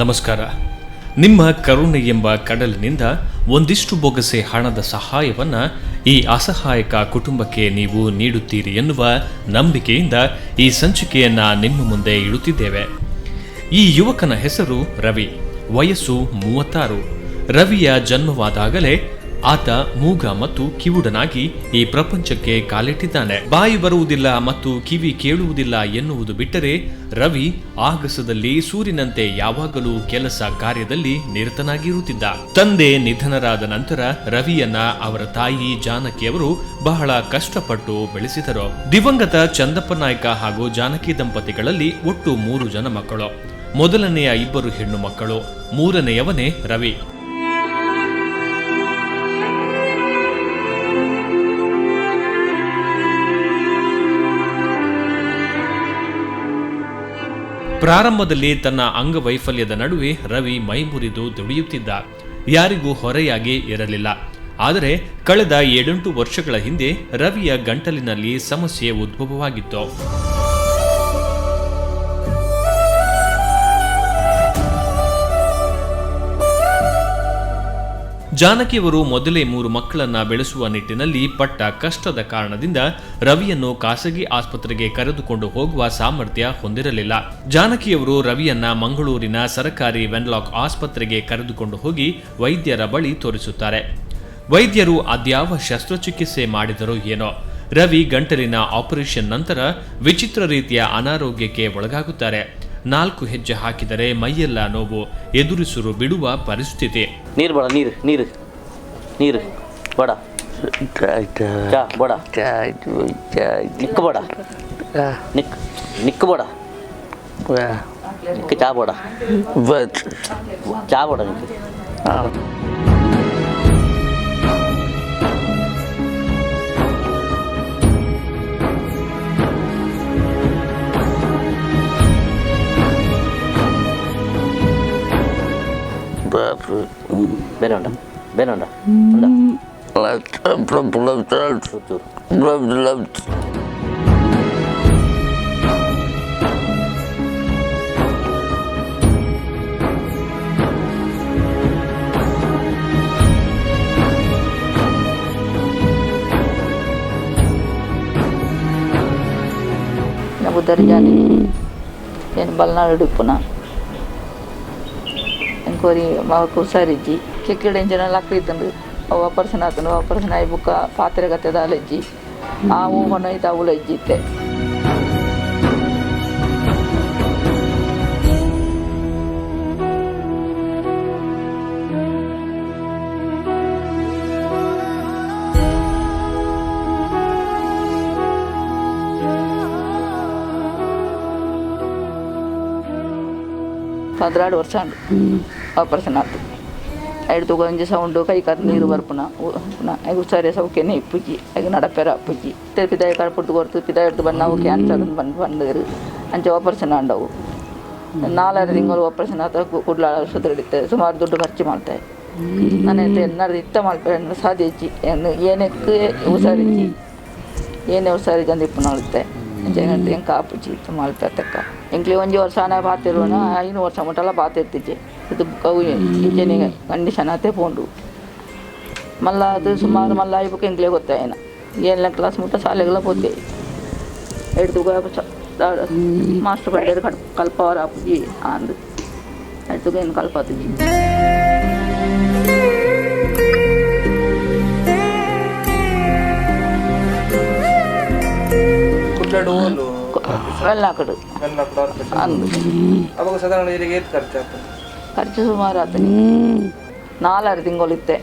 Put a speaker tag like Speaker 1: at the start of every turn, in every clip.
Speaker 1: ನಮಸ್ಕಾರ. ನಿಮ್ಮ ಕರುಣೆ ಎಂಬ ಕಡಲಿನಿಂದ ಒಂದಿಷ್ಟು ಬೊಗಸೆ ಹಣದ ಸಹಾಯವನ್ನು ಈ ಅಸಹಾಯಕ ಕುಟುಂಬಕ್ಕೆ ನೀವು ನೀಡುತ್ತೀರಿ ಎನ್ನುವ ನಂಬಿಕೆಯಿಂದ ಈ ಸಂಚಿಕೆಯನ್ನು ನಿಮ್ಮ ಮುಂದೆ ಇಡುತ್ತಿದ್ದೇವೆ. ಈ ಯುವಕನ ಹೆಸರು ರವಿ. ವಯಸ್ಸು 36. ರವಿಯ ಜನ್ಮವಾದಾಗಲೇ ಆತ ಮೂಗ ಮತ್ತು ಕಿವುಡನಾಗಿ ಈ ಪ್ರಪಂಚಕ್ಕೆ ಕಾಲಿಟ್ಟಿದ್ದಾನೆ. ಬಾಯಿ ಬರುವುದಿಲ್ಲ ಮತ್ತು ಕಿವಿ ಕೇಳುವುದಿಲ್ಲ ಎನ್ನುವುದು ಬಿಟ್ಟರೆ ರವಿ ಆಗಸದಲ್ಲಿ ಸೂರ್ಯನಂತೆ ಯಾವಾಗಲೂ ಕೆಲಸ ಕಾರ್ಯದಲ್ಲಿ ನಿರತನಾಗಿರುತ್ತಿದ್ದ. ತಂದೆ ನಿಧನರಾದ ನಂತರ ರವಿಯನ್ನ ಅವರ ತಾಯಿ ಜಾನಕಿಯವರು ಬಹಳ ಕಷ್ಟಪಟ್ಟು ಬೆಳೆಸಿದರು. ದಿವಂಗತ ಚಂದಪ್ಪ ನಾಯ್ಕ ಹಾಗೂ ಜಾನಕಿ ದಂಪತಿಗಳಲ್ಲಿ ಒಟ್ಟು 3 ಜನ ಮಕ್ಕಳು. ಮೊದಲನೆಯ 2 ಹೆಣ್ಣು ಮಕ್ಕಳು, ಮೂರನೆಯವನೇ ರವಿ. ಪ್ರಾರಂಭದಲ್ಲಿ ತನ್ನ ಅಂಗವೈಫಲ್ಯದ ನಡುವೆ ರವಿ ಮೈಮುರಿದು ದುಡಿಯುತ್ತಿದ್ದ. ಯಾರಿಗೂ ಹೊರೆಯಾಗಿ ಇರಲಿಲ್ಲ. ಆದರೆ ಕಳೆದ 7-8 ವರ್ಷಗಳ ಹಿಂದೆ ರವಿಯ ಗಂಟಲಿನಲ್ಲಿ ಸಮಸ್ಯೆ ಉದ್ಭವವಾಗಿತ್ತು. ಜಾನಕಿಯವರು ಮೊದಲೇ 3 ಮಕ್ಕಳನ್ನ ಬೆಳೆಸುವ ನಿಟ್ಟಿನಲ್ಲಿ ಪಟ್ಟ ಕಷ್ಟದ ಕಾರಣದಿಂದ ರವಿಯನ್ನು ಖಾಸಗಿ ಆಸ್ಪತ್ರೆಗೆ ಕರೆದುಕೊಂಡು ಹೋಗುವ ಸಾಮರ್ಥ್ಯ ಹೊಂದಿರಲಿಲ್ಲ. ಜಾನಕಿಯವರು ರವಿಯನ್ನ ಮಂಗಳೂರಿನ ಸರಕಾರಿ ವೆನ್ಲಾಕ್ ಆಸ್ಪತ್ರೆಗೆ ಕರೆದುಕೊಂಡು ಹೋಗಿ ವೈದ್ಯರ ಬಳಿ ತೋರಿಸುತ್ತಾರೆ. ವೈದ್ಯರು ಅದ್ಯಾವ ಶಸ್ತ್ರಚಿಕಿತ್ಸೆ ಮಾಡಿದರೋ ಏನೋ, ರವಿ ಗಂಟಲಿನ ಆಪರೇಷನ್ ನಂತರ ವಿಚಿತ್ರ ರೀತಿಯ ಅನಾರೋಗ್ಯಕ್ಕೆ ಒಳಗಾಗುತ್ತಾರೆ. 4 ಹೆಜ್ಜೆ ಹಾಕಿದರೆ ಮೈಯೆಲ್ಲ ನೋವು, ಎದುರಿಸಲು ಬಿಡುವ ಪರಿಸ್ಥಿತಿ.
Speaker 2: ನೀರು ಬಡ ನೀರು ನೀರು ನೀರು ಬಡ ಚಾ ಬಡ ನಿಕ್ಕ ಬಡ ನಿಕ್ಕ ಬಡ ನಿಕ್ಕ ಚಾ ಬಡ ಚಾ ಬಡ ನಿಕ್ಕ ಬೇರೆ ಉಂಟ ಬೇರೆ ಉಂಟ
Speaker 3: udah jadi yang balna dudupuna engkori mau kusariji kekil enjana lakri tandu operation ay buka patre gate daleji awu honai tawuleji te ಪದ್ರಾಡು ವರ್ಷ ಆಪರೇಷನ್ ಆಯ್ತು. ಐದು ಗಂಜಿ ಸೌಂಡು ಕೈ ಕಾಲು ನೀರು ಬರ್ಪುನ ಹುಷಾರಿ ಸೌಖ್ಯನೇ ಇಪ್ಪುಜಿ ಆಗ ನಡಪೆರ ಅಪ್ಪುಜಿ ಪಿದಾಯ ಕಡ್ಪುಟ್ಟು ಕೊಡ್ತು ಪಿದಾಯ ಹಿಡ್ದು ಬಂದು ನಾವು ಕ್ಯಾನ್ಸರ್ ಬಂದರು ಅಂಚೆ ಆಪರೇಷನ್ ಆಂಡವು 4 ತಿಂಗಳು ಆಪರೇಷನ್ ಆತ ಕುಡ್ಲ ಆಸ್ಪತ್ರೆ ಹಿಡಿತೆ ಸುಮಾರು ದುಡ್ಡು ಖರ್ಚು ಮಾಡ್ತಾರೆ. ನಾನು ಎನ್ನಾರು ಇತ್ತ ಮಾಡ್ತಾರೆ ಸಾಧಿಸಿ ಏನಕ್ಕೆ ಹುಷಾರಿಜಿ ಏನೇ ಹುಷಾರಿ ಜಂದಿಪ್ಪು ನೋಡುತ್ತೆ ಎಂಟು ಹೆಂಗೆ ಕಾಪುಜಿ ಮಲ್ಪೆತ್ತಕ್ಕ ಎಂಕ್ಲಿ 1 ವರ್ಷ ಪಾತಿರುವನ 5 ವರ್ಷ ಮುಟ್ಟಲ್ಲ ಪಾತಿರ್ತಿದ್ದೆ ಇದು ಕವು ಇಂಜನಿಗೆ ಕಂಡೀಷನ್ ಆತೆ ಪೋಂಡು ಮಲ್ಲ ಅದು ಸುಮಾರು ಮಲ್ಲ ಐಬಕ್ಕೆ ಎಂಕ್ಲೆ ಗೊತ್ತಾಯನ 7ನೇ ಕ್ಲಾಸ್ ಮುಟ್ಟ ಶಾಲೆಗೆಲ್ಲ ಹೋದೆ ಹಿಡ್ದು ಮಾಸ್ಟರ್ ಪಡ್ಡೇರು ಕಲ್ಪವರ ಅಪ್ಪುಜಿ ಅಂದು ಹಿಡ್ದು ಏನು ಕಲ್ಪತ್ತಿಜಿ വെള്ളാക്കട് ಖರ್ಚು ಸುಮಾರು ಆತನಿ 4 ತಿಂಗಳು ಇತ್ತೆ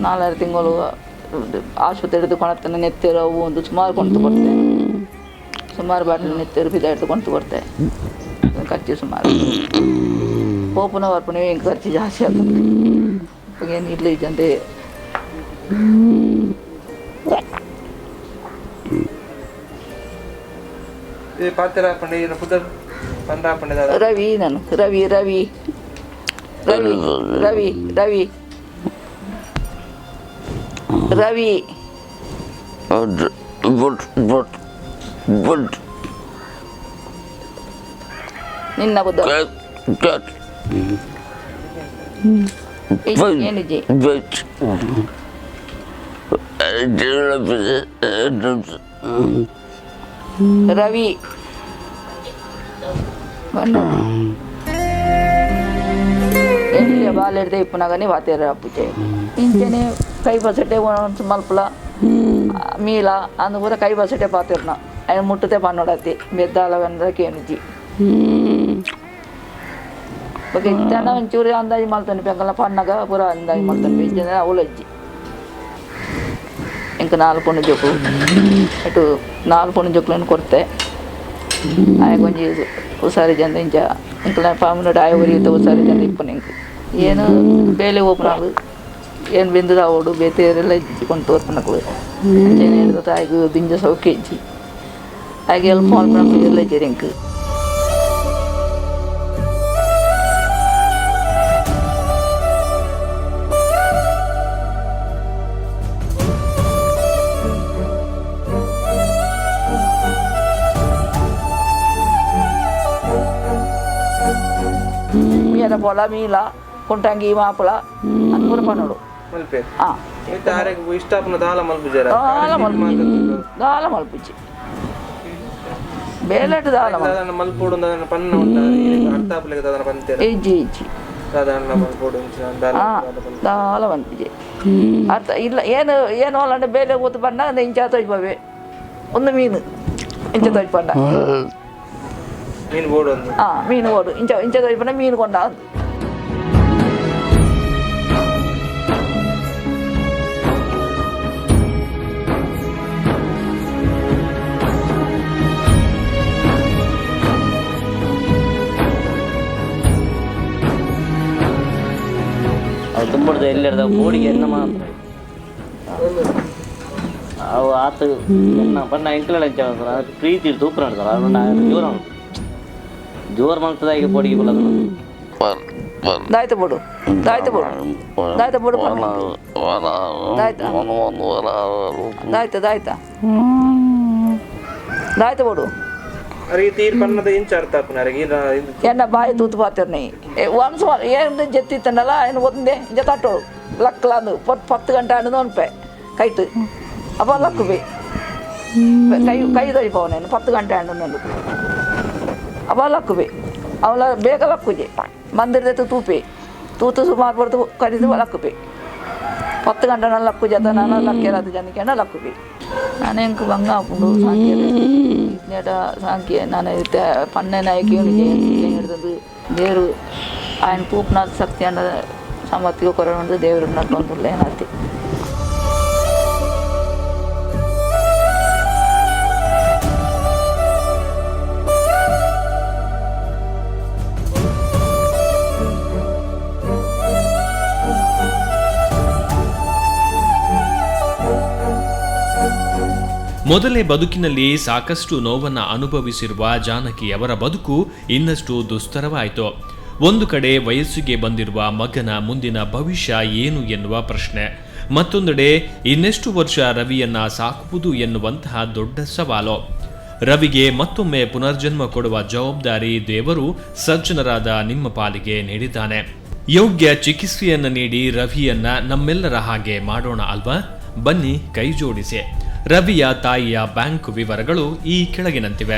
Speaker 3: 4 ತಿಂಗಳು ಆಸ್ಪತ್ರೆ ಹಿಡಿದುಕೊಳತ್ತನ ನೆತ್ತೇರು ಅವು ಒಂದು ಸುಮಾರು ಕೊಂಡು ಕೊಡ್ತೆ ಸುಮಾರು ಬಾಟಲ್ ನೆತ್ತೇರು ಬಿದ ಹಿಡಿದುಕೊಂಡು ಕೊಡ್ತೆ ಖರ್ಚು ಸುಮಾರು ಪೋಪುನ ವರ್ಪುನ ಹೆಂಗೆ ಖರ್ಚು ಜಾಸ್ತಿ ಆಗ್ತದೆ ಏನು ಇರಲಿ ಜಂತೆ ರವಿ ನಾನು ರವಿ ರವಿ ರವಿ ರವಿ ರವಿ ರವಿ ನಿನ್ನ ಬುದ್ಧ ಏನಿಜಿ ರವಿ ಎಲ್ಲಿ ಬಾಲೆಡ್ದೆ ಇಪ್ಪನಾಗನೇ ವಾತೇರ ಪೂಜೆ ಇಂಚನೆ ಕೈ ಬಸಟೆ ಮಲ್ಪಲ ಮೀಲ ಅಂದು ಕೂಡ ಕೈ ಬಸಟೆ ಪಾತಿರ್ನ ఆయన ముట్టితే పన్నోడతి మెద్దాల వెనక ఏనిచి ఒక ఇచ్చాన ಒಂಚೂರು ಅಂದಾಜು ಮಾಡ್ತಾನೆ ಬೆಂಗಲ ಪನ್ನಗ ಪೂರ ಅಂದಾಜು ಮಾಡ್ತಾನೆ ಬೆಂಜನ ಅವಲಜ್ಜಿ ఇంక 4 పొన్ను జొక్కు అటు 4 పొన్ను జొక్కులను కొడితే ఆయన కొంచెం ఒకసారి ಜನ ಇಂಕ ಪಾಮುನೋಡು ಆಯ ಉರಿಯುತ್ತೆ ఒకసారి ಜನ ಇಪ್ಪನ ಇಂಕ ಏನು ಬೇಲೆ ಓಪನಾಗು ಏನು ಬೆಂದದ ಅವಡು ಬೇತೆಯರೆಲ್ಲ ಇಚ್ಚಿಕೊಂಡು ತೋರ್ಪನಗಳು ಅಂಚೆನೆ ಹಿಡಿದ ಆಯ್ತು ದಿಂಜ ಸೌಖ್ಯ ಇಜ್ಜಿ ಹಾಗೆ ಎಲ್ಲ ಫೋನ್ ಎಲ್ಲ ಇದ್ದೀರಿ ಇಂಕ పొల మీల కుంటంగి మాపుల అని కూడా పనుడు దాల మలుపుచ్చి ಬೇಲೆಟ್ಟು ದಾಲ ಇಜ್ಜಿ ಇಜ್ಜಿ ದಾಲ ಮಲ್ಪಿಜಿ ಅರ್ಥ ಇಲ್ಲ ಏನು ಏನು ಅಲ್ಲಂటే ಬೇಲೆ ಕೂತು ಪಂಡ ಅಂದ ಇಂಚ ತೊಯ್ಪವೆ ಒಂದು ಮೀನು ಇಂಚ ತೊಯ್ಪಂಡ ಮೀನು ಓಡು ಇಂಚ ಇಂಚ ತೊಯ್ಪಂಡ ಮೀನು ಕೊಂಡ
Speaker 2: ತುಂಬಿಡ್ದು ಎಲ್ಲಿರ್ದ ಬೋಡಿಗೆ ಎನ್ನ ಮಾತ್ರ ಅವು ಆತು ಎನ್ನ ಬಣ್ಣ ಎಂಕಲ ಪ್ರೀತಿ ತೂಪು ನಡ್ತಾರ ಜೋರ ಜೋರು ಮಾಡ್ತದ ಈಗ ಬೋಡಿಗೆ ಬರೋದು
Speaker 3: ದಾಯ್ತ ಬೋಡು ದಾಯ್ತ ಬೋಡು ದಾಯ್ತ ಬೋಡು ದಾಯ್ತ ದಾಯ್ತ ದಾಯ್ತ ದಾಯ್ತ ಬೋಡು ಎನ್ನ ಬಾಯಿ ತೂತು ಪಾತಿರ್ನಿ ಒನ್ಸ್ ಏನು ಜೆತ್ತಿತ್ತನಲ್ಲ ఆయన ಒಂದೇ ఇంజ తట్టోడు లక్కలాందు 10 గంట అందు అనిపే కైట్ అప్ప లక్కుపోయి కై తొడిపోవు నేను 10 గంట అండు అప్ప లక్కుపోయి ಅವಳ ಬೇಗ ಲಕ್ಕುಜೆ ಮಂದಿರದತ್ತು ತೂಪೆ ತೂತು ಸುಮಾರು ಬರ್ತು ಕಡಿದು ಲಕ್ಕುಪೆ 10 ಗಂಟೆ ನಾನು ಲಕ್ಕು ಜತ ನಾನು ಲಕ್ಕೆರಾದ ಜನಕ್ಕೆ ಲಕ್ಕುಪೆ ನಾನು ಹೆಂಗೆ ಬಂಗ ಹಾಕೊಂಡು ಸಾಂಖ್ಯ నేట సాంఖ్య ನಾನು పన్నె నాయకుని ಹಿಡಿದು ದೇವರು ఆయన పూపున శక్తి అన్న సమర్థిగా కొరడు దేవుడు ఉన్నట్టు లేనది
Speaker 1: ಮೊದಲೇ ಬದುಕಿನಲ್ಲಿ ಸಾಕಷ್ಟು ನೋವನ್ನು ಅನುಭವಿಸಿರುವ ಜಾನಕಿಯವರ ಬದುಕು ಇನ್ನಷ್ಟು ದುಸ್ತರವಾಯಿತು. ಒಂದು ಕಡೆ ವಯಸ್ಸಿಗೆ ಬಂದಿರುವ ಮಗನ ಮುಂದಿನ ಭವಿಷ್ಯ ಏನು ಎನ್ನುವ ಪ್ರಶ್ನೆ, ಮತ್ತೊಂದೆಡೆ ಇನ್ನೆಷ್ಟು ವರ್ಷ ರವಿಯನ್ನ ಸಾಕುವುದು ಎನ್ನುವಂತಹ ದೊಡ್ಡ ಸವಾಲು. ರವಿಗೆ ಮತ್ತೊಮ್ಮೆ ಪುನರ್ಜನ್ಮ ಕೊಡುವ ಜವಾಬ್ದಾರಿ ದೇವರು ಸಜ್ಜನರಾದ ನಿಮ್ಮ ಪಾಲಿಗೆ ನೀಡಿದ್ದಾನೆ. ಯೋಗ್ಯ ಚಿಕಿತ್ಸೆಯನ್ನು ನೀಡಿ ರವಿಯನ್ನ ನಮ್ಮೆಲ್ಲರ ಹಾಗೆ ಮಾಡೋಣ ಅಲ್ವಾ? ಬನ್ನಿ ಕೈ ಜೋಡಿಸಿ. ರವಿಯ ತಾಯಿಯ ಬ್ಯಾಂಕ್ ವಿವರಗಳು ಈ ಕೆಳಗಿನಂತಿವೆ.